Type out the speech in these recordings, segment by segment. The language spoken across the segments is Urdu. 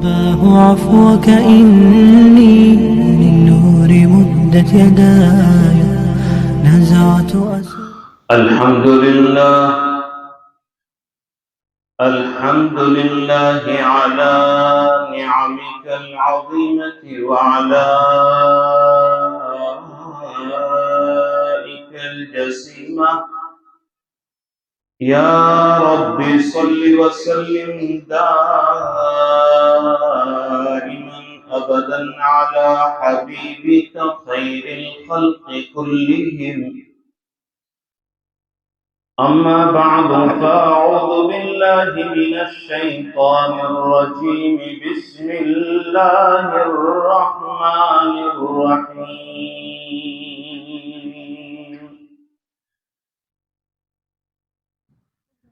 أباه عفوك إني للنور مدت يداي نزعت أسر. الحمد لله على نعمك العظيمة وعلى آلائك الجسيمة. يا رب صل وسلم دائما أبدا على حبيبك خير الخلق كلهم. أما بعد فأعوذ بالله من الشيطان الرجيم. بسم الله الرحمن الرحيم.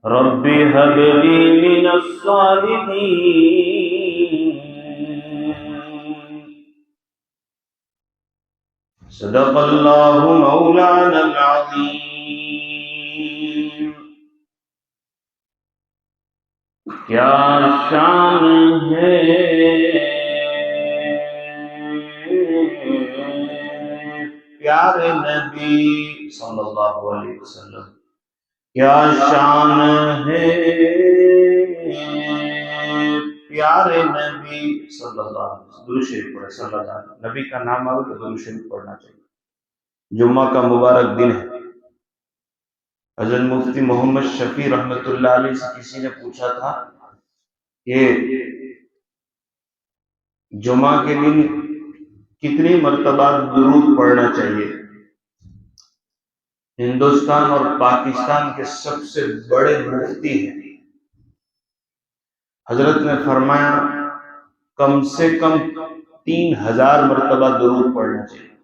رب هب لي من الصالحين. صدق الله مولانا العظيم. کیا شان ہے پیارے نبی صلی اللہ علیہ وسلم، کیا شان ہے پیارے نبی صلی اللہ علیہ وسلم. درود شریف پڑھیں صلی اللہ علیہ وسلم. نبی کا نام آئے تو درود شریف پڑھنا چاہیے. جمعہ کا مبارک دن ہے. حضرت مفتی محمد شفیع رحمۃ اللہ علیہ سے کسی نے پوچھا تھا کہ جمعہ کے دن کتنی مرتبہ درود پڑھنا چاہیے. ہندوستان اور پاکستان کے سب سے بڑے مفتی ہیں. حضرت نے فرمایا کم سے کم 3000 مرتبہ درود پڑھنا چاہیے.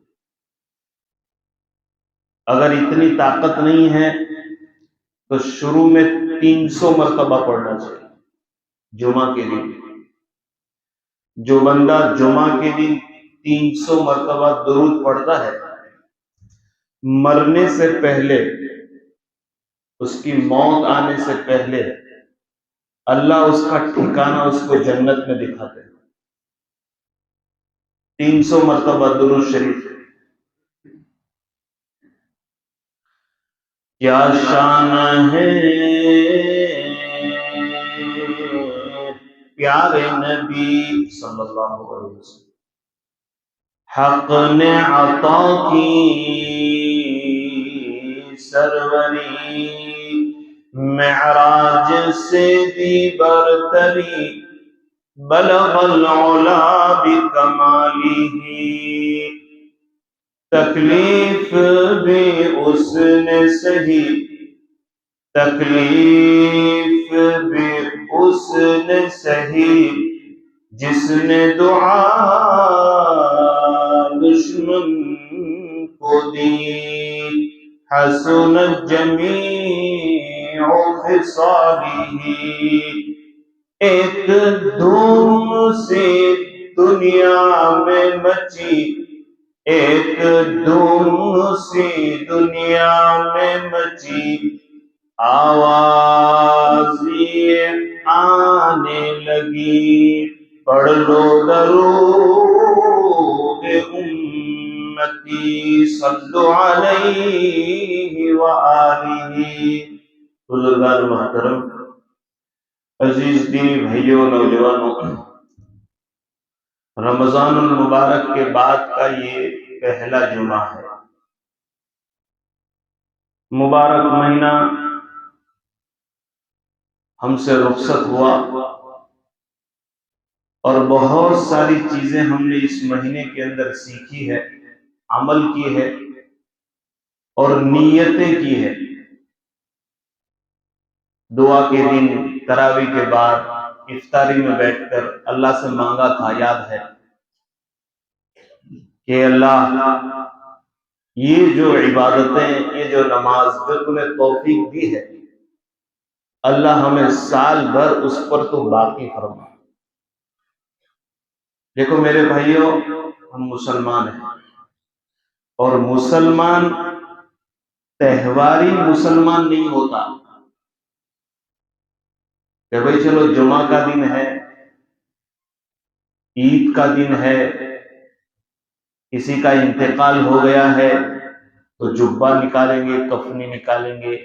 اگر اتنی طاقت نہیں ہے تو شروع میں 300 مرتبہ پڑھنا چاہیے جمعہ کے دن. جو بندہ جمعہ کے دن 300 مرتبہ درود پڑھتا ہے، مرنے سے پہلے، اس کی موت آنے سے پہلے اللہ اس کا ٹھکانہ اس کو جنت میں دکھاتے ہیں. 300 مرتبہ درود شریف. کیا شان ہے پیارے نبی صلی اللہ علیہ وسلم. حق نے عطا کی سروری، معراج سے دی برتری، بلغ العلا بکمالہ. تکلیف بھی اس نے سہی، تکلیف بھی اس نے سہی، جس نے دعا دشمن کو دی. حسنت جمیع خصالہ. ایک دھوم سی دنیا میں مچی، ایک دھوم سی دنیا میں مچی، آواز یہ آنے لگی، پڑھ لو درود امتی صلو علیہ وآلہ. بزرگان محترم، عزیز دینی بھائیوں، نوجوانوں، رمضان المبارک کے بعد کا یہ پہلا جمعہ ہے. مبارک مہینہ ہم سے رخصت ہوا اور بہت ساری چیزیں ہم نے اس مہینے کے اندر سیکھی ہے، عمل کی ہے اور نیتیں کی ہے. دعا کے دن تراویح کے بعد افطاری میں بیٹھ کر اللہ سے مانگا تھا، یاد ہے کہ اللہ یہ جو عبادتیں، یہ جو نماز جو تم نے توفیق دی ہے، اللہ ہمیں سال بھر اس پر تو باقی فرما. دیکھو میرے بھائیوں، ہم مسلمان ہیں اور مسلمان تہواری مسلمان نہیں ہوتا کہ بھئی چلو جمعہ کا دن ہے عید کا دن ہے، کسی کا انتقال ہو گیا ہے تو جبہ نکالیں گے، کفنی نکالیں گے۔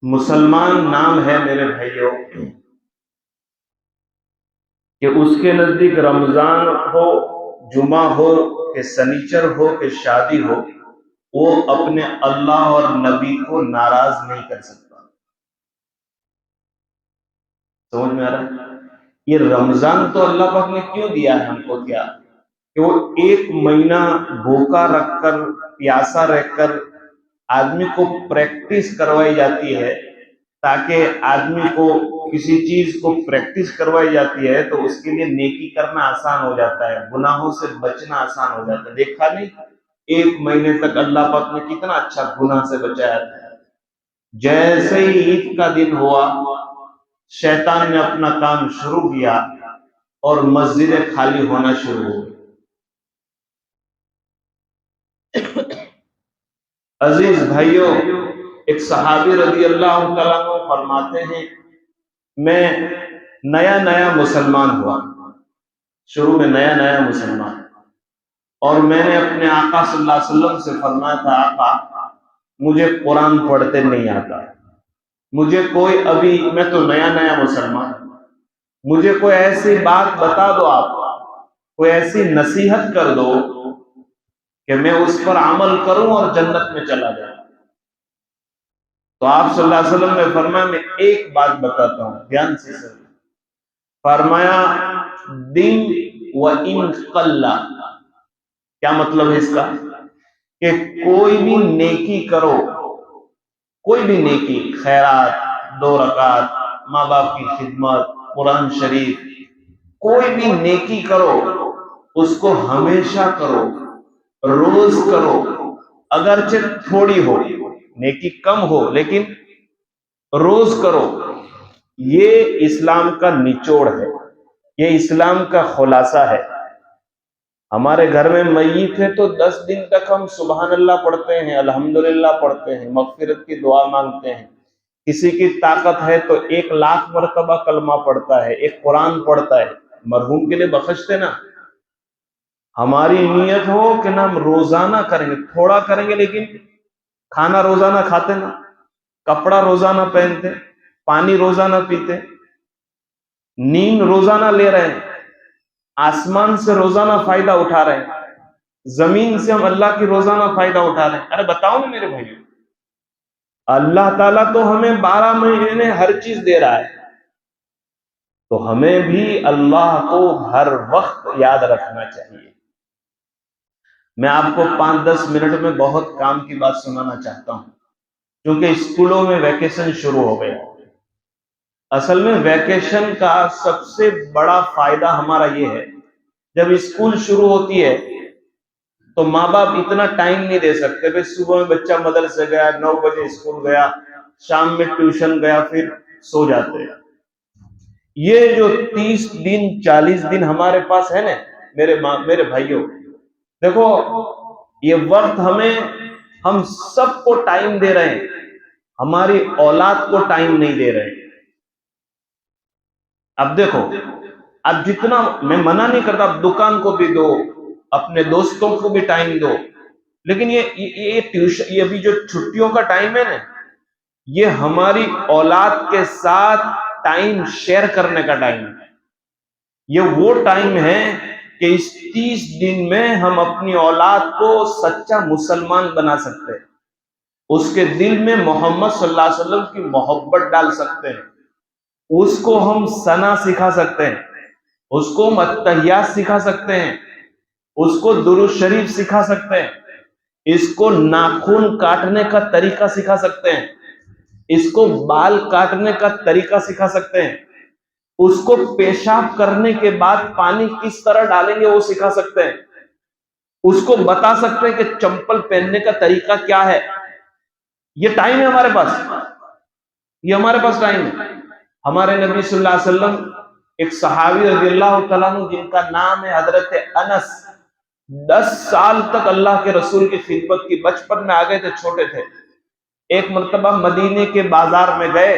مسلمان نام ہے میرے بھائیوں کہ اس کے نزدیک رمضان ہو، جمعہ ہو کہ سنیچر ہو کہ شادی ہو، وہ اپنے اللہ اور نبی کو ناراض نہیں کر سکتا۔ سمجھ میں آ رہا ہے؟ یہ رمضان تو اللہ پاک نے کیوں دیا ہے ہم کو؟ کیا کہ وہ ایک مہینہ بھوکا رکھ کر، پیاسا رہ کر آدمی کو پریکٹس کروائی جاتی ہے، تاکہ آدمی کو کسی چیز کو پریکٹس کروائی جاتی ہے تو اس کے لیے نیکی کرنا آسان ہو جاتا ہے، گناہوں سے بچنا آسان ہو جاتا ہے۔ دیکھا نہیں ایک مہینے تک اللہ پاک نے کتنا اچھا گناہ سے بچایا تھا۔ جیسے ہی عید کا دن ہوا، شیطان نے اپنا کام شروع کیا اور مسجدیں خالی ہونا شروع ہو گئی۔ عزیز بھائیوں، ایک صحابی رضی اللہ تعالیٰ عنہ فرماتے ہیں، میں نیا مسلمان ہوا، شروع میں نیا مسلمان، اور میں نے اپنے آقا صلی اللہ علیہ وسلم سے فرمایا تھا، آقا مجھے قرآن پڑھتے نہیں آتا، مجھے کوئی ابھی، میں تو نیا مسلمان، مجھے کوئی ایسی بات بتا دو، آپ کوئی ایسی نصیحت کر دو کہ میں اس پر عمل کروں اور جنت میں چلا جاؤں۔ تو آپ صلی اللہ علیہ وسلم نے فرمایا، میں ایک بات بتاتا ہوں، دھیان سے سنیں۔ فرمایا دن و ان قلّا، کیا مطلب ہے اس کا؟ کہ کوئی بھی نیکی کرو، کوئی بھی نیکی، خیرات، 2 رکعت، ماں باپ کی خدمت، قرآن شریف، کوئی بھی نیکی کرو، اس کو ہمیشہ کرو، روز کرو، اگرچہ تھوڑی ہو، نیکی کم ہو لیکن روز کرو۔ یہ اسلام کا نچوڑ ہے، یہ اسلام کا خلاصہ ہے۔ ہمارے گھر میں میت ہے تو 10 دن تک ہم سبحان اللہ پڑھتے ہیں، الحمدللہ پڑھتے ہیں، مغفرت کی دعا مانگتے ہیں۔ کسی کی طاقت ہے تو 1,00,000 مرتبہ کلمہ پڑھتا ہے، ایک قرآن پڑھتا ہے، مرحوم کے لیے بخشتے نا۔ ہماری نیت ہو کہ نا ہم روزانہ کریں گے، تھوڑا کریں گے لیکن کھانا روزانہ کھاتے نا، کپڑا روزانہ پہنتے، پانی روزانہ پیتے، نیند روزانہ لے رہے ہیں، آسمان سے روزانہ فائدہ اٹھا رہے ہیں، زمین سے ہم اللہ کی روزانہ فائدہ اٹھا رہے ہیں۔ ارے بتاؤ نا میرے بھائیو، اللہ تعالیٰ تو ہمیں 12 مہینے ہر چیز دے رہا ہے، تو ہمیں بھی اللہ کو ہر وقت یاد رکھنا چاہیے۔ میں آپ کو 5-10 منٹ میں بہت کام کی بات سنانا چاہتا ہوں، کیونکہ اسکولوں میں ویکیشن شروع ہو گیا۔ اصل میں ویکیشن کا سب سے بڑا فائدہ ہمارا یہ ہے، جب اسکول شروع ہوتی ہے تو ماں باپ اتنا ٹائم نہیں دے سکتے، بھئی صبح میں بچہ مدرسے گیا، 9 بجے اسکول گیا، شام میں ٹیوشن گیا، پھر سو جاتے ہیں۔ یہ جو 30 دن 40 دن ہمارے پاس ہے نا میرے بھائیوں، دیکھو یہ وقت ہم سب کو ٹائم دے رہے ہیں، ہماری اولاد کو ٹائم نہیں دے رہے ہیں۔ اب دیکھو، اب جتنا میں منع نہیں کرتا، اب دکان کو بھی دو، اپنے دوستوں کو بھی ٹائم دو، لیکن یہ ٹیوشن، یہ ابھی جو چھٹیوں کا ٹائم ہے نا، یہ ہماری اولاد کے ساتھ ٹائم شیئر کرنے کا ٹائم ہے۔ یہ وہ ٹائم ہے کہ اس 30 دن میں ہم اپنی اولاد کو سچا مسلمان بنا سکتے ہیں، اس کے دل میں محمد صلی اللہ علیہ وسلم کی محبت ڈال سکتے ہیں، اس کو ہم ثنا سکھا سکتے ہیں، اس کو ہم اتحیات سکھا سکتے ہیں، اس کو درود شریف سکھا سکتے ہیں، اس کو ناخن کاٹنے کا طریقہ سکھا سکتے ہیں، اس کو بال کاٹنے کا طریقہ سکھا سکتے ہیں، اس کو پیشاب کرنے کے بعد پانی کس طرح ڈالیں گے وہ سکھا سکتے ہیں، اس کو بتا سکتے ہیں کہ چمپل پہننے کا طریقہ کیا ہے۔ یہ ٹائم ہے ہمارے پاس، یہ ہمارے پاس ٹائم ہے۔ ہمارے نبی صلی اللہ علیہ وسلم، ایک صحابی رضی اللہ تعالیٰ عنہ جن کا نام ہے حضرت انس، 10 سال تک اللہ کے رسول کی خدمت کی، بچپن میں آ گئے تھے، چھوٹے تھے۔ ایک مرتبہ مدینے کے بازار میں گئے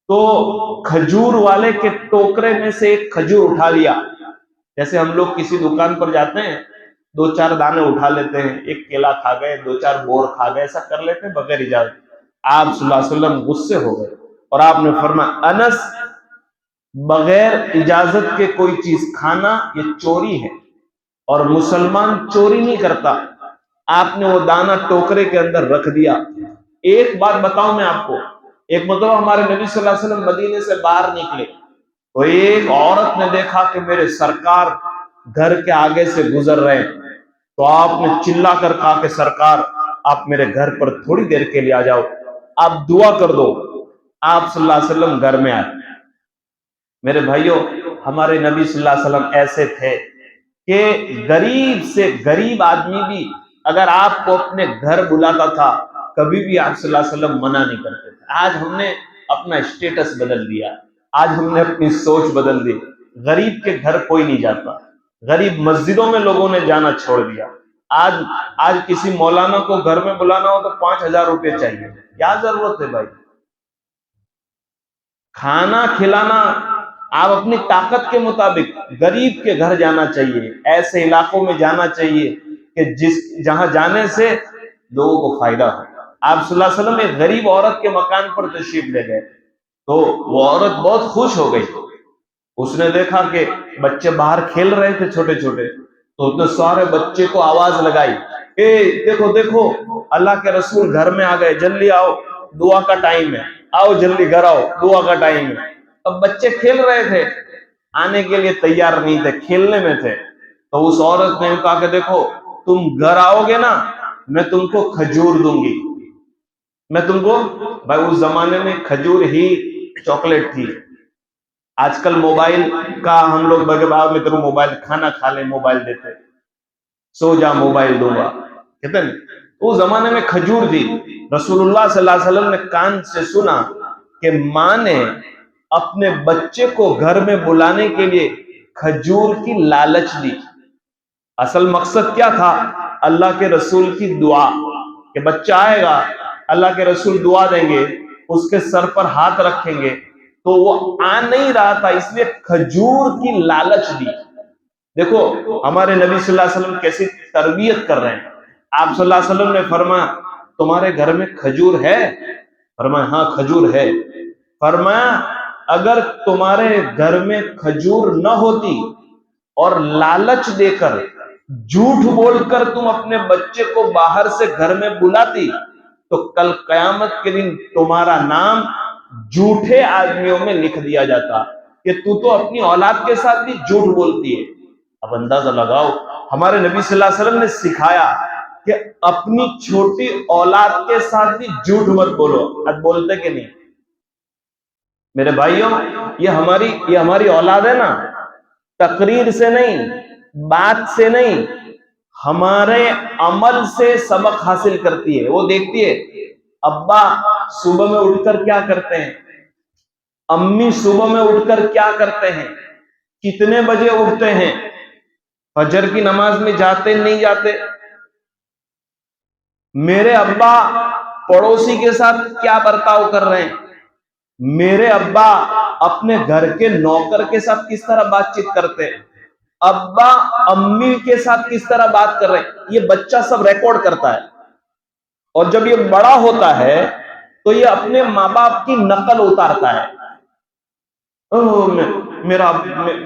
تو کھجور والے کے ٹوکرے میں سے ایک کھجور اٹھا لیا. جیسے ہم لوگ کسی دکان پر جاتے ہیں, 2-4 دانے اٹھا لیتے ہیں, ایک کیلا کھا گئے, 2-4 بور کھا گئے, ایسا کر لیتے ہیں بغیر اجازت. آپ صلی اللہ علیہ وسلم غصے ہو گئے اور آپ نے فرمایا, انس, بغیر اجازت کے کوئی چیز کھانا یہ چوری ہے, اور مسلمان چوری نہیں کرتا. آپ نے وہ دانہ ٹوکرے کے اندر رکھ دیا. ایک بات بتاؤں میں آپ کو, ایک مرتبہ ہمارے نبی صلی اللہ علیہ وسلم مدینے سے باہر نکلے تو ایک عورت نے دیکھا کہ میرے سرکار گھر کے آگے سے گزر رہے ہیں, تو آپ نے چلا کر کہا کہ سرکار آپ میرے گھر پر تھوڑی دیر کے لیے آ جاؤ, آپ دعا کر دو. آپ صلی اللہ علیہ وسلم گھر میں آئے. میرے بھائیوں, ہمارے نبی صلی اللہ علیہ وسلم ایسے تھے کہ غریب سے غریب آدمی بھی اگر آپ کو اپنے گھر بلاتا تھا, کبھی بھی آپ صلی اللہ علیہ وسلم منع نہیں کرتے تھے. آج ہم نے اپنا اسٹیٹس بدل دیا, آج ہم نے اپنی سوچ بدل دی. غریب کے گھر کوئی نہیں جاتا, غریب مسجدوں میں لوگوں نے جانا چھوڑ دیا. آج کسی مولانا کو گھر میں بلانا ہو تو 5,000 روپے چاہیے. کیا ضرورت ہے بھائی؟ کھانا کھلانا آپ اپنی طاقت کے مطابق غریب کے گھر جانا چاہیے, ایسے علاقوں میں جانا چاہیے کہ جہاں جانے سے لوگوں کو فائدہ ہو. آپ صلی اللہ علیہ وسلم ایک غریب عورت کے مکان پر تشریف لے گئے تو وہ عورت بہت خوش ہو گئی. اس نے دیکھا کہ بچے باہر کھیل رہے تھے چھوٹے چھوٹے, تو اس نے سارے بچے کو آواز لگائی, اے دیکھو دیکھو اللہ کے رسول گھر میں آ گئے, جلدی آؤ دعا کا ٹائم ہے, آؤ جلدی گھر آؤ دعا کا ٹائم ہے. اب بچے کھیل رہے تھے, آنے کے لیے تیار نہیں تھے, کھیلنے میں تھے. تو اس عورت نے کہا کہ دیکھو تم گھر آؤ گے نا, میں تم کو کھجور دوں گی. میں تم کو, بھائی اس زمانے میں کھجور ہی چاکلیٹ تھی. آج کل موبائل کا ہم لوگ بعد میں تیرو موبائل, کھانا کھا لے موبائل دیتے, سو جا موبائل دوں گا کہتے ہیں. اس زمانے میں کھجور تھی. رسول اللہ صلی اللہ علیہ وسلم نے کان سے سنا کہ ماں نے اپنے بچے کو گھر میں بلانے کے لیے کھجور کی لالچ دی. اصل مقصد کیا تھا؟ اللہ کے رسول کی دعا, کہ بچہ آئے گا, اللہ کے رسول دعا دیں گے, اس کے سر پر ہاتھ رکھیں گے, تو وہ آ نہیں رہا تھا اس لیے کھجور کی لالچ دی. دیکھو ہمارے نبی صلی اللہ علیہ وسلم کیسی تربیت کر رہے ہیں. آپ صلی اللہ علیہ وسلم نے فرمایا تمہارے گھر میں کھجور ہے؟ فرمایا ہاں کھجور ہے. فرمایا اگر تمہارے گھر میں کھجور نہ ہوتی اور لالچ دے کر جھوٹ بول کر تم اپنے بچے کو باہر سے گھر میں بلاتی تو کل قیامت کے دن تمہارا نام جھوٹے آدمیوں میں لکھ دیا جاتا کہ تو اپنی اولاد کے ساتھ بھی جھوٹ بولتی ہے. اب اندازہ لگاؤ, ہمارے نبی صلی اللہ علیہ وسلم نے سکھایا کہ اپنی چھوٹی اولاد کے ساتھ بھی جھوٹ مت بولو. اب بولتے کہ نہیں؟ میرے بھائیوں, یہ ہماری اولاد ہے نا, تقریر سے نہیں, بات سے نہیں, ہمارے عمل سے سبق حاصل کرتی ہے. وہ دیکھتی ہے ابا صبح میں اٹھ کر کیا کرتے ہیں, امی صبح میں اٹھ کر کیا کرتے ہیں, کتنے بجے اٹھتے ہیں, فجر کی نماز میں جاتے نہیں جاتے, میرے ابا پڑوسی کے ساتھ کیا برتاؤ کر رہے ہیں, میرے ابا اپنے گھر کے نوکر کے ساتھ کس طرح بات چیت کرتے ہیں, ابا امی کے ساتھ کس طرح بات کر رہے ہیں. یہ بچہ سب ریکارڈ کرتا ہے, اور جب یہ بڑا ہوتا ہے تو یہ اپنے ماں باپ کی نقل اتارتا ہے.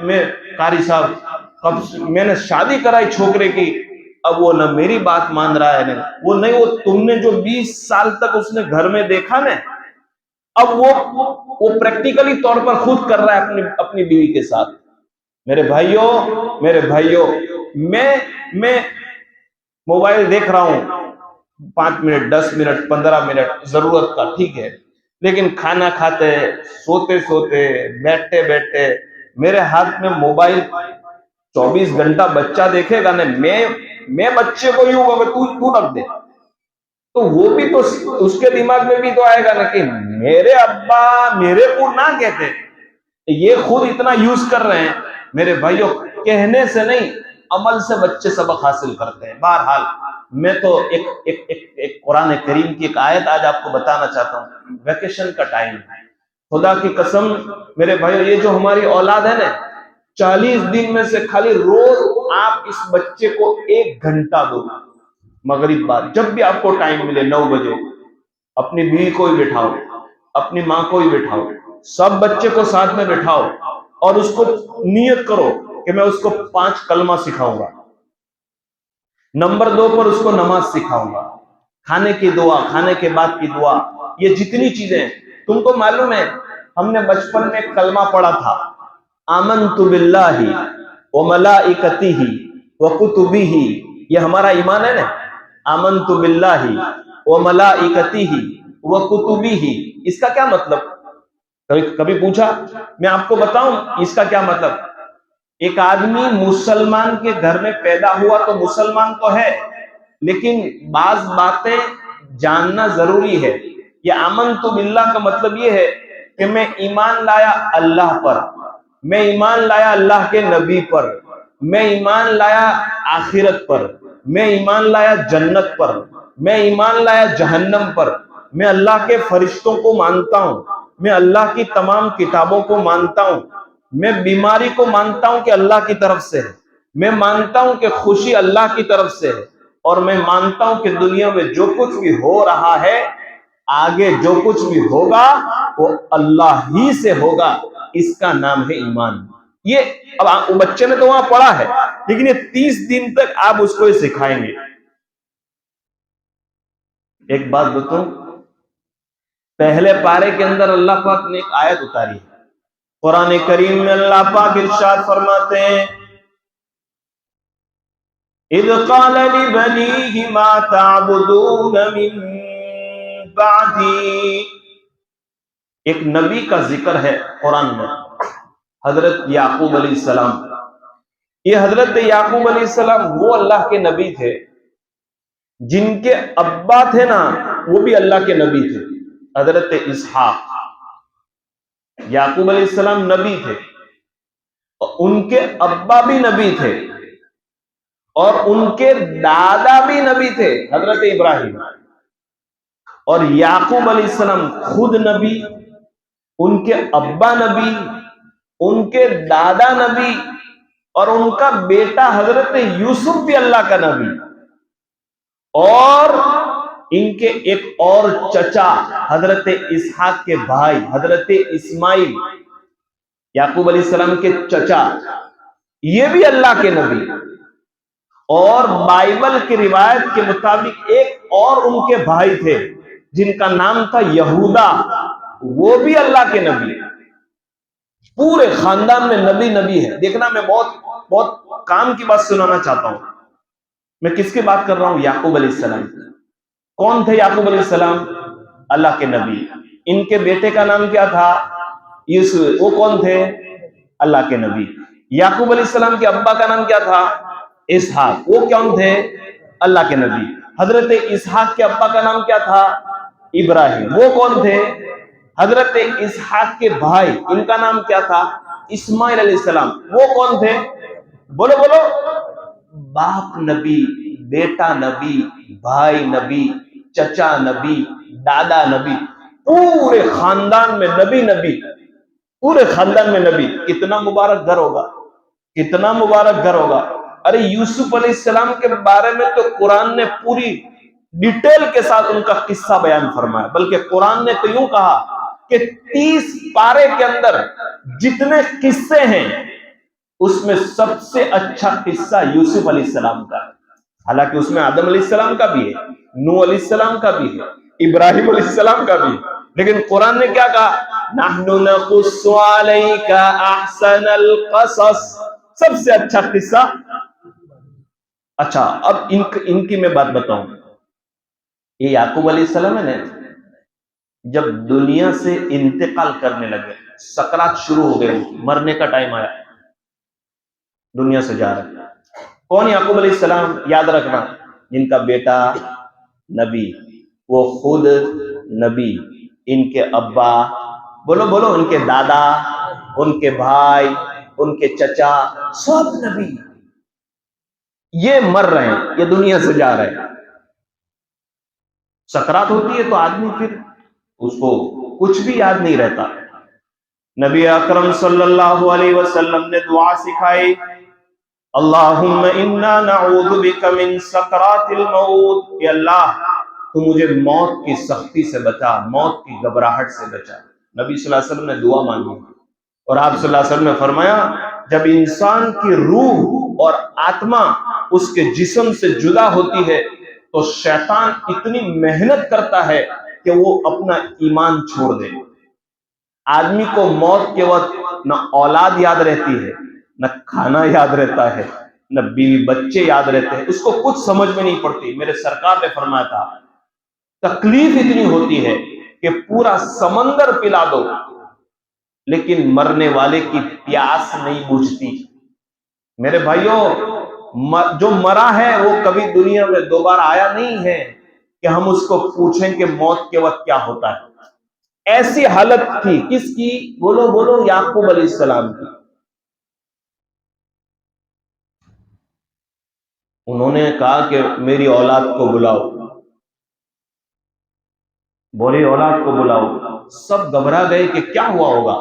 میں قاری صاحب میں نے شادی کرائی چھوکرے کی, اب وہ نہ میری بات مان رہا ہے, وہ تم نے جو 20 سال تک اس نے گھر میں دیکھا نا, اب وہ پریکٹیکلی طور پر خود کر رہا ہے اپنی بیوی کے ساتھ. میرے بھائیوں میں موبائل دیکھ رہا ہوں 5 منٹ 10 منٹ 15 منٹ ضرورت کا, ٹھیک ہے, لیکن کھانا کھاتے, سوتے سوتے, بیٹھتے بیٹھتے میرے ہاتھ میں موبائل 24 گھنٹہ بچہ دیکھے گا نا, میں بچے کو یوں ہوگا تو رکھ دے, تو وہ بھی تو اس کے دماغ میں بھی تو آئے گا نا کہ میرے ابا میرے کو نہ کہتے, یہ خود اتنا یوز کر رہے ہیں. میرے بھائیوں, کہنے سے نہیں عمل سے بچے سبق حاصل کرتے ہیں. بہرحال میں تو ایک قرآن کریم کی ایک آیت آج آپ کو بتانا چاہتا ہوں. ویکیشن کا ٹائم ہے, خدا کی قسم میرے بھائیو، یہ جو ہماری اولاد ہے نا، 40 دن میں سے خالی روز آپ اس بچے کو 1 گھنٹہ دو، مغرب بعد جب بھی آپ کو ٹائم ملے، 9 بجے اپنی بیوی کو ہی بٹھاؤ، اپنی ماں کو ہی بٹھاؤ، سب بچے کو ساتھ میں بٹھاؤ اور اس کو نیت کرو کہ میں اس کو 5 کلمہ سکھاؤں گا، نمبر 2 پر اس کو نماز سکھاؤں گا، کھانے کی دعا، کھانے کے بعد کی دعا، یہ جتنی چیزیں ہیں۔ تم کو معلوم ہے ہم نے بچپن میں ایک کلمہ پڑھا تھا، آمنت باللہ وملائکتہ وکتبہ، یہ ہمارا ایمان ہے نا، آمنت باللہ وملائکتہ وکتبہ، اس کا کیا مطلب؟ کبھی پوچھا؟ میں آپ کو بتاؤں اس کا کیا مطلب۔ ایک آدمی مسلمان کے گھر میں پیدا ہوا تو مسلمان تو ہے، لیکن بعض باتیں جاننا ضروری ہے۔ یہ آمنت باللہ کا مطلب یہ ہے کہ میں ایمان لایا اللہ پر، میں ایمان لایا اللہ کے نبی پر، میں ایمان لایا آخرت پر، میں ایمان لایا جنت پر، میں ایمان لایا جہنم پر، میں اللہ کے فرشتوں کو مانتا ہوں، میں اللہ کی تمام کتابوں کو مانتا ہوں، میں بیماری کو مانتا ہوں کہ اللہ کی طرف سے ہے، میں مانتا ہوں کہ خوشی اللہ کی طرف سے ہے، اور میں مانتا ہوں کہ دنیا میں جو کچھ بھی ہو رہا ہے، آگے جو کچھ بھی ہوگا وہ اللہ ہی سے ہوگا، اس کا نام ہے ایمان۔ یہ اب بچے نے تو وہاں پڑھا ہے، لیکن یہ 30 دن تک آپ اس کو سکھائیں گے۔ ایک بات بتاؤں، پہلے پارے کے اندر اللہ پاک نے ایک آیت اتاری ہے، قرآن کریم میں اللہ پاک ارشاد فرماتے ہیں، اذ قال لبنیہ ما تعبدون من بعدی، ایک نبی کا ذکر ہے قرآن میں، حضرت یعقوب علیہ السلام۔ یہ حضرت یعقوب علیہ السلام وہ اللہ کے نبی تھے جن کے ابا تھے نا، وہ بھی اللہ کے نبی تھے، حضرت اسحاق۔ یعقوب علیہ السلام نبی تھے، ان کے ابا بھی نبی تھے، اور ان کے دادا بھی نبی تھے، حضرت ابراہیم۔ اور یعقوب علیہ السلام خود نبی، ان کے ابا نبی، ان کے دادا نبی، اور ان کا بیٹا حضرت یوسف بھی اللہ کا نبی، اور ان کے ایک اور چچا حضرت اسحاق کے بھائی حضرت اسماعیل، یعقوب علیہ السلام کے چچا، یہ بھی اللہ کے نبی۔ اور بائبل کی روایت کے مطابق ایک اور ان کے بھائی تھے جن کا نام تھا یہودا، وہ بھی اللہ کے نبی۔ پورے خاندان میں نبی نبی ہے۔ دیکھنا، میں بہت کام کی بات سنانا چاہتا ہوں۔ میں کس کی بات کر رہا ہوں؟ یعقوب علیہ السلام۔ کون تھے یعقوب علیہ السلام؟ اللہ کے نبی۔ ان کے بیٹے کا نام کیا تھا؟ یوسف۔ وہ کون تھے؟ اللہ کے نبی۔ یعقوب علیہ السلام کے ابا کا نام کیا تھا؟ اسحاق۔ وہ کون تھے؟ اللہ کے نبی۔ حضرت اسحاق کے ابا کا نام کیا تھا؟ ابراہیم۔ وہ کون تھے؟ حضرت اسحاق کے بھائی، ان کا نام کیا تھا؟ اسماعیل علیہ السلام۔ وہ کون تھے؟ بولو بولو۔ باپ نبی، بیٹا نبی، بھائی نبی، چچا نبی، دادا نبی، پورے خاندان میں نبی نبی، پورے خاندان میں نبی۔ کتنا مبارک گھر ہوگا، کتنا مبارک گھر ہوگا۔ ارے یوسف علیہ السلام کے بارے میں تو قرآن نے پوری ڈیٹیل کے ساتھ ان کا قصہ بیان فرمایا، بلکہ قرآن نے تو یوں کہا کہ 30 پارے کے اندر جتنے قصے ہیں اس میں سب سے اچھا قصہ یوسف علیہ السلام کا ہے۔ حالانکہ اس میں آدم علیہ السلام کا بھی ہے، نوح علیہ السلام کا بھی ہے، ابراہیم علیہ السلام کا بھی ہے، لیکن قرآن نے کیا کہا؟ نحن نقص علیک احسن القصص، سب سے اچھا قصہ۔ اچھا، اب ان کی میں بات بتاؤں۔ یہ یعقوب علیہ السلام ہے نا، جب دنیا سے انتقال کرنے لگے، سکرات شروع ہو گئے، مرنے کا ٹائم آیا، دنیا سے جا رہے۔ کون یعقوب علیہ السلام؟ یاد رکھنا، جن کا بیٹا نبی، وہ خود نبی، ان کے ابا، بولو بولو، ان کے دادا، ان کے بھائی، ان کے چچا، سب نبی۔ یہ مر رہے ہیں، یہ دنیا سے جا رہے ہیں۔ سکرات ہوتی ہے تو آدمی پھر اس کو کچھ بھی یاد نہیں رہتا، نبی اکرم صلی اللہ علیہ وسلم نے دعا سکھائی، اللہم انا نعوذ بک من سکرات الموت، کہ اللہ تو مجھے موت کی سختی سے بچا، موت کی گھبراہٹ سے بچا۔ نبی صلی اللہ علیہ وسلم نے دعا مانگی، اور آپ صلی اللہ علیہ وسلم نے فرمایا جب انسان کی روح اور آتما اس کے جسم سے جدا ہوتی ہے تو شیطان اتنی محنت کرتا ہے کہ وہ اپنا ایمان چھوڑ دے۔ آدمی کو موت کے وقت نہ اولاد یاد رہتی ہے، نہ کھانا یاد رہتا ہے، نہ بیوی بچے یاد رہتے ہیں، اس کو کچھ سمجھ میں نہیں پڑتی۔ میرے سرکار نے فرمایا تھا تکلیف اتنی ہوتی ہے کہ پورا سمندر پلا دو لیکن مرنے والے کی پیاس نہیں بجھتی۔ میرے بھائیوں، جو مرا ہے وہ کبھی دنیا میں دوبارہ آیا نہیں ہے کہ ہم اس کو پوچھیں کہ موت کے وقت کیا ہوتا ہے۔ ایسی حالت تھی کس کی؟ بولو بولو، یعقوب علیہ السلام کی۔ انہوں نے کہا کہ میری اولاد کو بلاؤ، بولی اولاد کو بلاؤ۔ سب گھبرا گئے کہ کیا ہوا ہوگا۔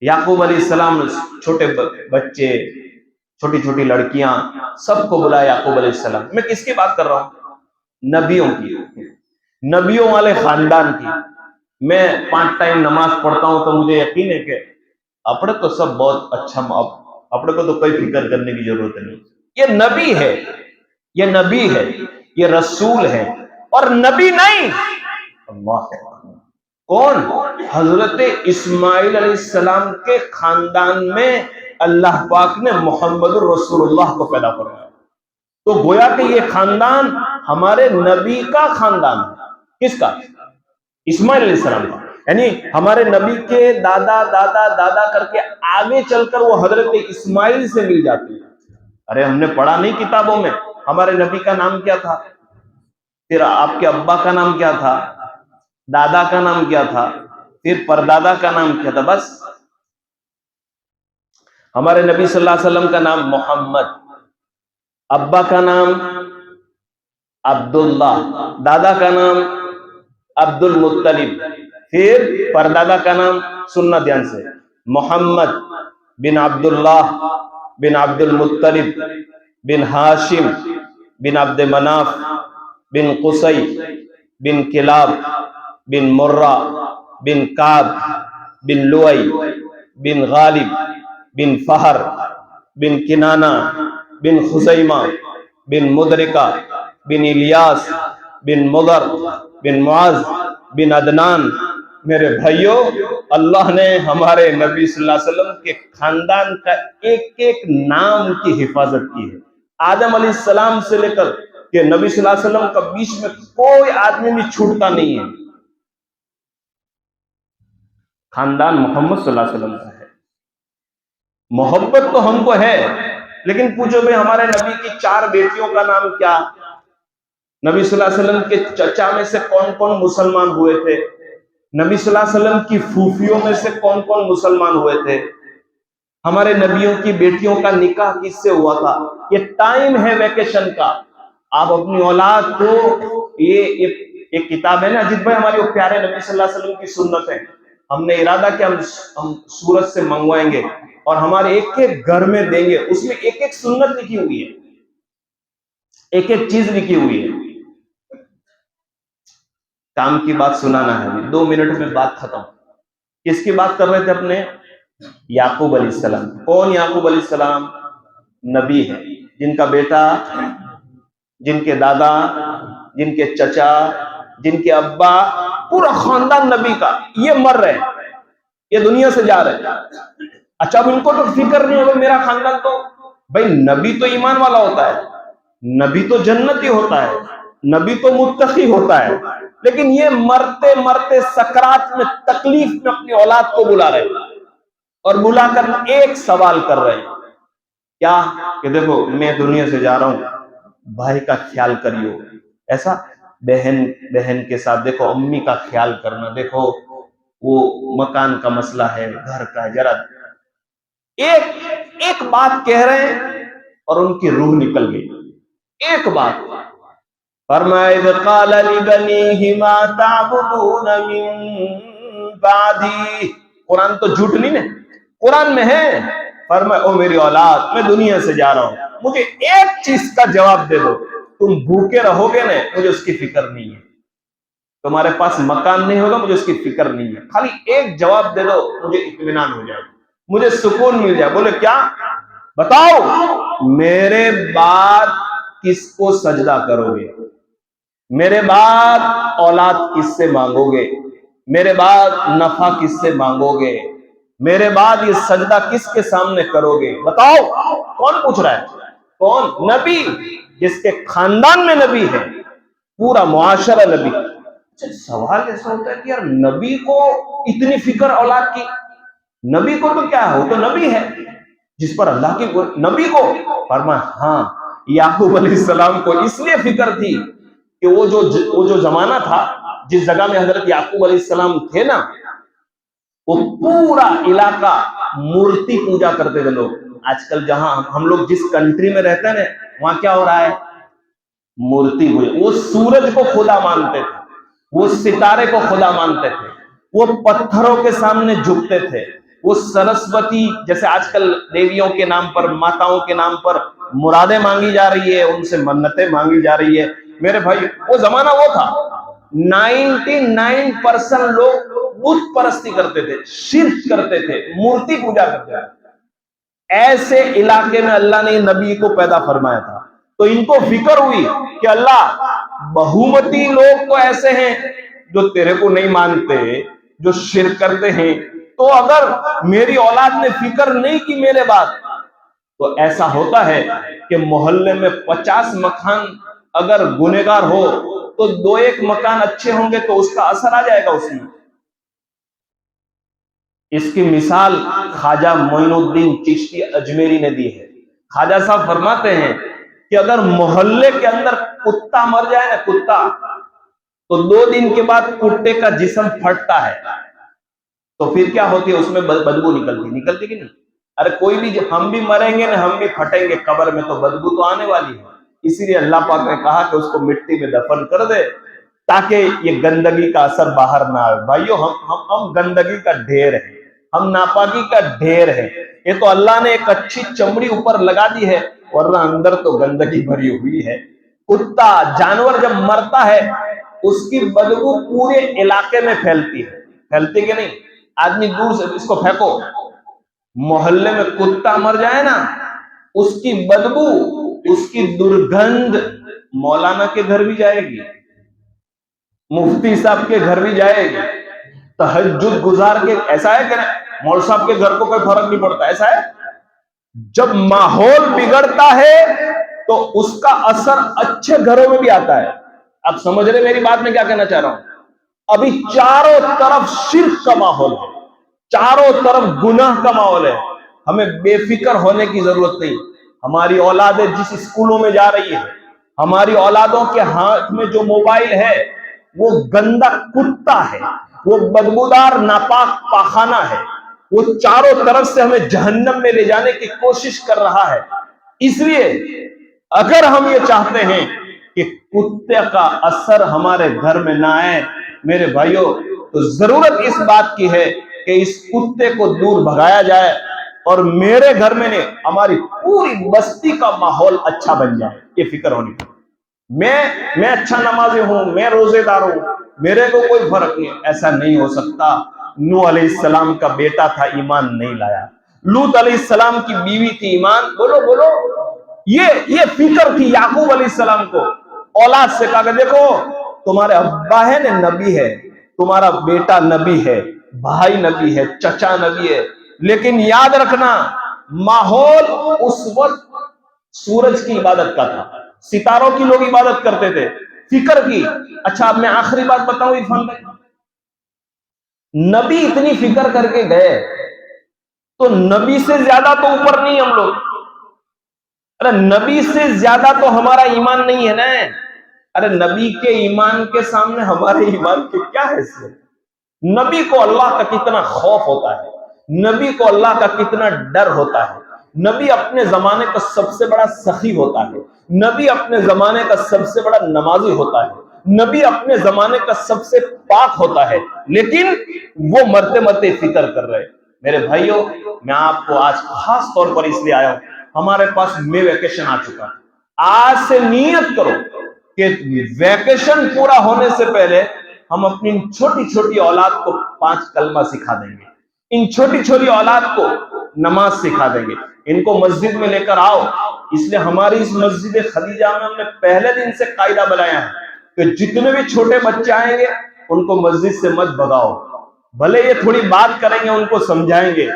یعقوب علیہ السلام چھوٹے بچے، چھوٹی چھوٹی لڑکیاں، سب کو بلایا یعقوب علیہ السلام۔ میں کس کی بات کر رہا ہوں؟ نبیوں کی، نبیوں والے خاندان کی۔ میں 5 ٹائم نماز پڑھتا ہوں تو مجھے یقین ہے کہ اپنے تو سب بہت اچھا، اپنے کو تو کوئی فکر کرنے کی ضرورت نہیں۔ یہ نبی ہے، یہ نبی ہے، یہ رسول ہے، اور نبی نہیں، اللہ کون؟ حضرت اسماعیل علیہ السلام کے خاندان میں اللہ پاک نے محمد الرسول اللہ کو پیدا فرمایا۔ تو گویا کہ یہ خاندان ہمارے نبی کا خاندان ہے۔ کس کا؟ اسماعیل علیہ السلام کا۔ یعنی ہمارے نبی کے دادا دادا دادا کر کے آگے چل کر وہ حضرت اسماعیل سے مل جاتی ہے۔ ارے ہم نے پڑھا نہیں کتابوں میں ہمارے نبی کا نام کیا تھا، پھر آپ کے ابا کا نام کیا تھا، دادا کا نام کیا تھا، پھر پردادا کا نام کیا تھا؟ بس ہمارے نبی صلی اللہ علیہ وسلم کا نام محمد، ابا کا نام عبداللہ، دادا کا نام عبد المطلب، پھر پردادا کا نام، سننا دھیان سے، محمد بن عبداللہ بن عبد المطلب بن ہاشم بن عبد مناف بن قصی بن کلاب بن مرہ بن کعب بن لؤی بن غالب بن فہر بن کنانہ بن خزیمہ بن مدرکہ بن الیاس بن مضر بن معاذ بن عدنان۔ میرے بھائیوں، اللہ نے ہمارے نبی صلی اللہ علیہ وسلم کے خاندان کا ایک ایک نام کی حفاظت کی ہے۔ آدم علیہ السلام سے لے کر کہ نبی صلی اللہ علیہ وسلم کا بیچ میں کوئی آدمی بھی چھوٹتا نہیں ہے۔ خاندان محمد صلی اللہ علیہ وسلم کا ہے۔ محبت تو ہم کو ہے، لیکن پوچھو بھائی ہمارے نبی کی 4 بیٹیوں کا نام کیا؟ نبی صلی اللہ علیہ وسلم کے چچا میں سے کون کون مسلمان ہوئے تھے؟ نبی صلی اللہ علیہ وسلم کی پھوپھیوں میں سے کون کون مسلمان ہوئے تھے؟ ہمارے نبیوں کی بیٹیوں کا نکاح کس سے ہوا تھا؟ یہ ٹائم ہے ویکیشن کا، آپ اپنی اولاد کو، یہ کتاب ہے نا اجیت بھائی ہماری، وہ پیارے نبی صلی اللہ علیہ وسلم کی سنت ہے، ہم نے ارادہ کیا ہم سورت سے منگوائیں گے اور ہمارے ایک ایک گھر میں دیں گے۔ اس میں ایک ایک سنت لکھی ہوئی ہے، ایک ایک چیز لکھی ہوئی ہے۔ کام کی بات سنانا ہے، 2 منٹ میں بات ختم۔ کس کی بات کر رہے تھے اپنے؟ یعقوب علیہ السلام۔ کون یعقوب علیہ السلام؟ نبی ہے، جن کا بیٹا، جن کے دادا، جن کے چچا، جن کے ابا، پورا خاندان نبی کا، یہ مر رہے، یہ دنیا سے جا رہے۔ اچھا اب ان کو تو فکر نہیں ہوگا میرا خاندان تو، بھائی نبی تو ایمان والا ہوتا ہے، نبی تو جنتی ہوتا ہے، نبی تو متقی ہوتا ہے، لیکن یہ مرتے مرتے سکرات میں تکلیف میں اپنی اولاد کو بلا رہے اور بلا کر ایک سوال کر رہے ہیں، کیا؟ کہ دیکھو میں دنیا سے جا رہا ہوں، بھائی کا خیال کریو۔ ایسا بہن کے ساتھ دیکھو امی کا خیال کرنا، دیکھو وہ مکان کا مسئلہ ہے، گھر کا، ذرا ایک بات کہہ رہے ہیں اور ان کی روح نکل گئی۔ ایک بات فرمایا اذ قال لبنیہ ما تعبدون من بعدی، قرآن تو جھوٹ نہیں نا، قرآن میں ہے، فرمائے او میری اولاد میں دنیا سے جا رہا ہوں، مجھے ایک چیز کا جواب دے دو، تم بھوکے رہو گے نا مجھے اس کی فکر نہیں ہے، تمہارے پاس مکان نہیں ہوگا مجھے اس کی فکر نہیں ہے، خالی ایک جواب دے دو مجھے اطمینان ہو جائے، مجھے سکون مل جائے۔ بولے کیا؟ بتاؤ میرے بعد کس کو سجدہ کرو گے، میرے بعد اولاد کس سے مانگو گے، میرے بعد نفع کس سے مانگو گے، میرے بعد یہ سجدہ کس کے سامنے کرو گے؟ بتاؤ۔ کون پوچھ رہا ہے؟ کون؟ نبی، جس کے خاندان میں نبی ہے، پورا معاشرہ نبی۔ سوال ایسا ہوتا ہے کہ یار نبی کو اتنی فکر اولاد کی، نبی کو تو کیا ہے، وہ تو نبی ہے جس پر اللہ کی نبی کو فرمایا ہاں یعقوب علیہ السلام کو اس لیے فکر تھی کہ وہ جو زمانہ تھا جس جگہ میں حضرت یعقوب علیہ السلام تھے نا، وہ پورا علاقہ مورتی پوجا کرتے تھے لوگ۔ آج کل جہاں ہم لوگ جس کنٹری میں رہتے ہیں نا، وہاں کیا ہو رہا ہے؟ مورتی پوجا۔ وہ سورج کو خدا مانتے تھے، وہ ستارے کو خدا مانتے تھے، وہ پتھروں کے سامنے جھکتے تھے، وہ سرسوتی جیسے آج کل دیویوں کے نام پر، ماتاؤں کے نام پر مرادیں مانگی جا رہی ہے، ان سے منتیں مانگی جا رہی ہے۔ میرے بھائی وہ زمانہ وہ تھا 99% لوگ بت پرستی کرتے تھے، شرک کرتے تھے، مورتی پوجا کرتے تھے۔ ایسے علاقے میں اللہ نے نبی کو پیدا فرمایا تھا، تو ان کو فکر ہوئی کہ اللہ بہومتی لوگ تو ایسے ہیں جو تیرے کو نہیں مانتے، جو شرک کرتے ہیں، تو اگر میری اولاد نے فکر نہیں کی میرے بعد، تو ایسا ہوتا ہے کہ محلے میں 50 مکان اگر گنہگار ہو تو 2-1 مکان اچھے ہوں گے تو اس کا اثر آ جائے گا اس میں۔ اس کی مثال خواجہ معین الدین چشتی اجمیری نے دی ہے۔ خواجہ صاحب فرماتے ہیں کہ اگر محلے کے اندر کتا مر جائے نا، کتا، تو 2 دن کے بعد کتے کا جسم پھٹتا ہے، تو پھر کیا ہوتی ہے؟ اس میں بدبو نکلتی کہ نہیں؟ ارے کوئی بھی، ہم بھی مریں گے نا، ہم بھی پھٹیں گے قبر میں، تو بدبو تو آنے والی ہے۔ اسی لیے اللہ پاک نے کہا کہ اس کو مٹی میں دفن کر دے تاکہ یہ گندگی کا اثر باہر نہ آئے۔ بھائیو ہم گندگی کا ڈھیر ہے، ہم ناپاکی کا ڈھیر ہے۔ یہ تو اللہ نے ایک اچھی چمڑی اوپر لگا دی ہے، ورنہ اندر تو گندگی بھری ہوئی ہے۔ کتا جانور جب مرتا ہے اس کی بدبو پورے علاقے میں پھیلتی ہے، پھیلتی کہ نہیں؟ آدمی دور سے اس کو پھینکو، محلے میں کتا مر جائے نا، اس کی بدبو، اس کی درگندھ مولانا کے گھر بھی جائے گی، مفتی صاحب کے گھر بھی جائے گی، تہجد گزار کے، ایسا ہے کہ مول صاحب کے گھر کو کوئی فرق نہیں پڑتا، ایسا ہے؟ جب ماحول بگڑتا ہے تو اس کا اثر اچھے گھروں میں بھی آتا ہے۔ اب سمجھ رہے میری بات میں کیا کہنا چاہ رہا ہوں؟ ابھی چاروں طرف شرک کا ماحول ہے، چاروں طرف گناہ کا ماحول ہے، ہمیں بے فکر ہونے کی ضرورت نہیں۔ ہماری اولادیں جس اسکولوں میں جا رہی ہے، ہماری اولادوں کے ہاتھ میں جو موبائل ہے وہ گندا کتا ہے، وہ بدبودار ناپاک پاخانہ ہے، وہ چاروں طرف سے ہمیں جہنم میں لے جانے کی کوشش کر رہا ہے۔ اس لیے اگر ہم یہ چاہتے ہیں کہ کتے کا اثر ہمارے گھر میں نہ آئے، میرے بھائیوں، تو ضرورت اس بات کی ہے کہ اس کتے کو دور بھگایا جائے اور میرے گھر میں نہیں، ہماری پوری بستی کا ماحول اچھا بن جائے۔ یہ فکر ہونی چاہیے۔ میں اچھا نمازی ہوں، میں روزے دار ہوں، میرے کو کوئی فرق نہیں، ایسا نہیں ہو سکتا۔ نوح علیہ السلام کا بیٹا تھا، ایمان نہیں لایا۔ لوط علیہ السلام کی بیوی تھی، ایمان، بولو، یہ فکر تھی یعقوب علیہ السلام کو۔ اولاد سے کہا کہ دیکھو تمہارے ابا ہے نا نبی ہے، تمہارا بیٹا نبی ہے، بھائی نبی ہے، چچا نبی ہے، لیکن یاد رکھنا ماحول اس وقت سورج کی عبادت کا تھا، ستاروں کی لوگ عبادت کرتے تھے، فکر کی۔ اچھا اب میں آخری بات بتاؤں عرفان بھائی، نبی اتنی فکر کر کے گئے تو نبی سے زیادہ تو اوپر نہیں ہم لوگ، ارے نبی سے زیادہ تو ہمارا ایمان نہیں ہے نا۔ ارے نبی کے ایمان کے سامنے ہمارے ایمان کی کیا حیثیت؟ نبی کو اللہ کا کتنا خوف ہوتا ہے، نبی کو اللہ کا کتنا ڈر ہوتا ہے، نبی اپنے زمانے کا سب سے بڑا سخی ہوتا ہے، نبی اپنے زمانے کا سب سے بڑا نمازی ہوتا ہے، نبی اپنے زمانے کا سب سے پاک ہوتا ہے، لیکن وہ مرتے مرتے فکر کر رہے۔ میرے بھائیوں، میں آپ کو آج خاص طور پر اس لیے آیا ہوں، ہمارے پاس میں ویکیشن آ چکا ہے۔ آج سے نیت کرو کہ ویکیشن پورا ہونے سے پہلے ہم اپنی چھوٹی چھوٹی اولاد کو 5 کلمہ سکھا دیں گے، ان چھوٹی چھوٹی اولاد کو نماز سکھا دیں گے، ان کو مسجد میں لے کر آؤ۔ اس لیے ہماری اس مسجد خدیجہ میں ہم نے پہلے دن سے قاعدہ بنایا ہے کہ جتنے بھی چھوٹے بچے آئیں گے ان کو مسجد سے مت بھگاؤ، بھلے یہ تھوڑی بات کریں گے، ان کو سمجھائیں گے،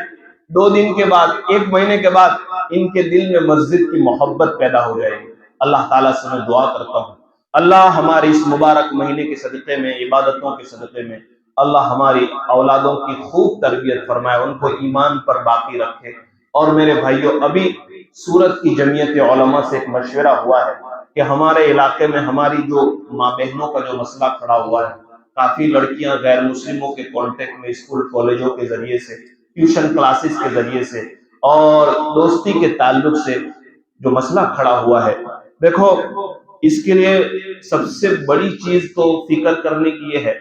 2 دن کے بعد، 1 مہینے کے بعد ان کے دل میں مسجد کی محبت پیدا ہو جائے گی۔ اللہ تعالیٰ سے میں دعا کرتا ہوں، اللہ ہماری اس مبارک مہینے کے صدقے میں، عبادتوں کے صدقے میں اللہ ہماری اولادوں کی خوب تربیت فرمائے، ان کو ایمان پر باقی رکھے۔ اور میرے بھائیوں، ابھی سورت کی جمعیت علماء سے ایک مشورہ ہوا ہے کہ ہمارے علاقے میں ہماری جو ماں بہنوں کا جو مسئلہ کھڑا ہوا ہے، کافی لڑکیاں غیر مسلموں کے کانٹیکٹ میں اسکول کالجوں کے ذریعے سے، ٹیوشن کلاسز کے ذریعے سے اور دوستی کے تعلق سے جو مسئلہ کھڑا ہوا ہے، دیکھو اس کے لیے سب سے بڑی چیز تو فکر کرنے کی یہ ہے،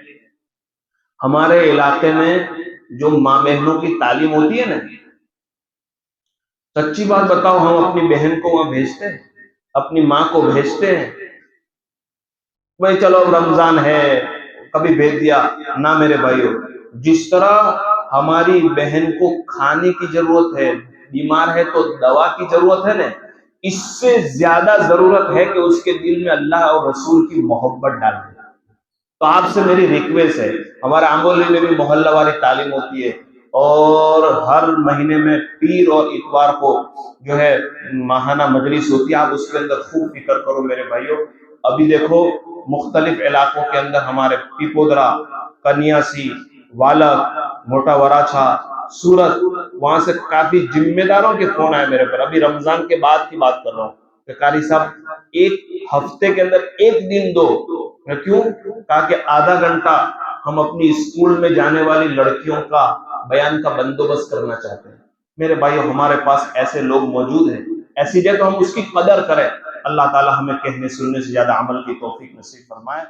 ہمارے علاقے میں جو ماں بہنوں کی تعلیم ہوتی ہے نا، سچی بات بتاؤ، ہم اپنی بہن کو وہاں بھیجتے ہیں، اپنی ماں کو بھیجتے ہیں؟ بھائی چلو رمضان ہے کبھی بھیج دیا؟ نہ میرے بھائیوں، جس طرح ہماری بہن کو کھانے کی ضرورت ہے، بیمار ہے تو دوا کی ضرورت ہے نا، اس سے زیادہ ضرورت ہے کہ اس کے دل میں اللہ اور رسول کی محبت ڈال دیں۔ تو آپ سے میری ریکویسٹ ہے، ہمارے آمبولی میں بھی محلہ والی تعلیم ہوتی ہے، اور ہر مہینے میں پیر اور اتوار کو جو ہے ماہانہ مجلس ہوتی ہے، آپ اس کے اندر خوب فکر کرو میرے بھائیوں۔ ابھی دیکھو مختلف علاقوں کے اندر ہمارے پیپودرا، کنیاسی، والک، موٹا وراچھا، سورت، وہاں سے کافی ذمہ داروں کے فون آئے میرے پر، ابھی رمضان کے بعد کی بات کر رہا ہوں کہ قاری صاحب ایک ہفتے کے اندر 1 دن دو، کیوں؟ تاکہ آدھا گھنٹہ ہم اپنی اسکول میں جانے والی لڑکیوں کا بیان کا بندوبست کرنا چاہتے ہیں۔ میرے بھائیو، ہمارے پاس ایسے لوگ موجود ہیں، ایسی جگہ تو ہم اس کی قدر کریں۔ اللہ تعالی ہمیں کہنے سننے سے زیادہ عمل کی توفیق نصیب فرمائے۔